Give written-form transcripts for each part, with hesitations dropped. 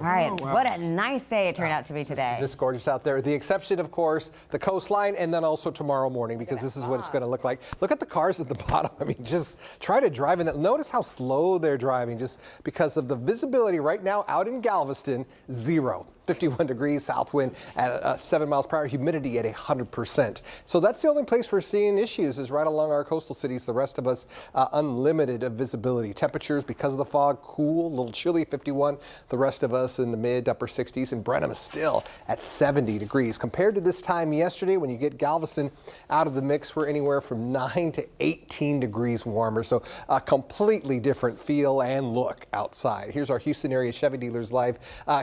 All right, Oh, wow. what a nice day it turned out to be today. Just gorgeous out there. The exception, of course, the coastline, and then also tomorrow morning, because this is what it's going to look like. Look at the cars at the bottom. I mean, just try to drive in it. Notice how slow they're driving just because of the visibility right now out in Galveston, 0. 51 degrees, south wind at 7 miles per hour, humidity at 100%. So that's the only place we're seeing issues is right along our coastal cities. The rest of us, unlimited visibility. Temperatures, because of the fog, cool, a little chilly, 51. The rest of us in the mid upper 60s, and Brenham is still at 70 degrees. Compared to this time yesterday, when you get Galveston out of the mix, we're anywhere from 9 to 18 degrees warmer. So a completely different feel and look outside. Here's our Houston area Chevy dealers live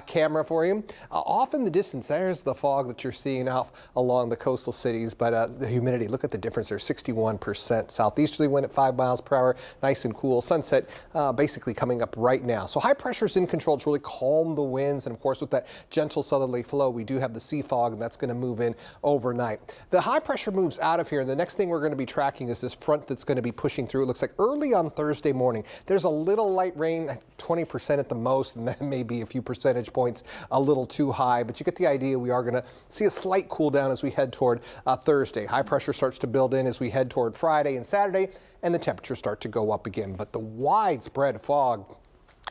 camera for you. Off in the distance, there's the fog that you're seeing out along the coastal cities, but the humidity, look at the difference there, 61%. Southeasterly wind at 5 miles per hour, nice and cool. Sunset basically coming up right now. So high pressure's in control to really calm the winds, and of course with that gentle southerly flow, we do have the sea fog, and that's going to move in overnight. The high pressure moves out of here, and the next thing we're going to be tracking is this front that's going to be pushing through. It looks like early on Thursday morning. There's a little light rain, 20% at the most, and that may be a few percentage points a little too high, but you get the idea. We are going to see a slight cool down as we head toward Thursday. High pressure starts to build in as we head toward Friday and Saturday, and the temperatures start to go up again. But the widespread fog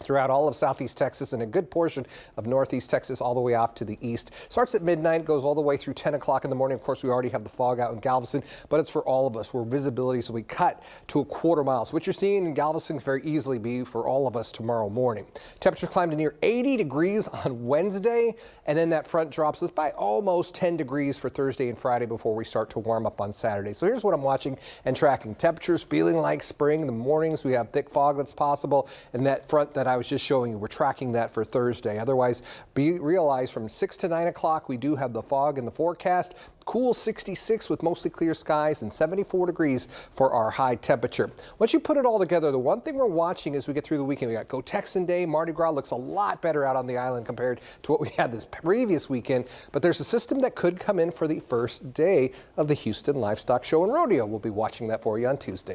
throughout all of southeast Texas and a good portion of northeast Texas all the way off to the east. Starts at midnight, goes all the way through 10 o'clock in the morning. Of course, we already have the fog out in Galveston, but it's for all of us. We're visibility, so we cut to a quarter mile. So what you're seeing in Galveston can very easily be for all of us tomorrow morning. Temperatures climb to near 80 degrees on Wednesday, and then that front drops us by almost 10 degrees for Thursday and Friday before we start to warm up on Saturday. So here's what I'm watching and tracking. Temperatures feeling like spring. In the mornings, we have thick fog that's possible, and that front that I was just showing you, we're tracking that for Thursday. Otherwise, realize from 6 to 9 o'clock, we do have the fog in the forecast. Cool 66 with mostly clear skies and 74 degrees for our high temperature. Once you put it all together, the one thing we're watching as we get through the weekend, we got Go Texan Day. Mardi Gras looks a lot better out on the island compared to what we had this previous weekend. But there's a system that could come in for the first day of the Houston Livestock Show and Rodeo. We'll be watching that for you on Tuesday.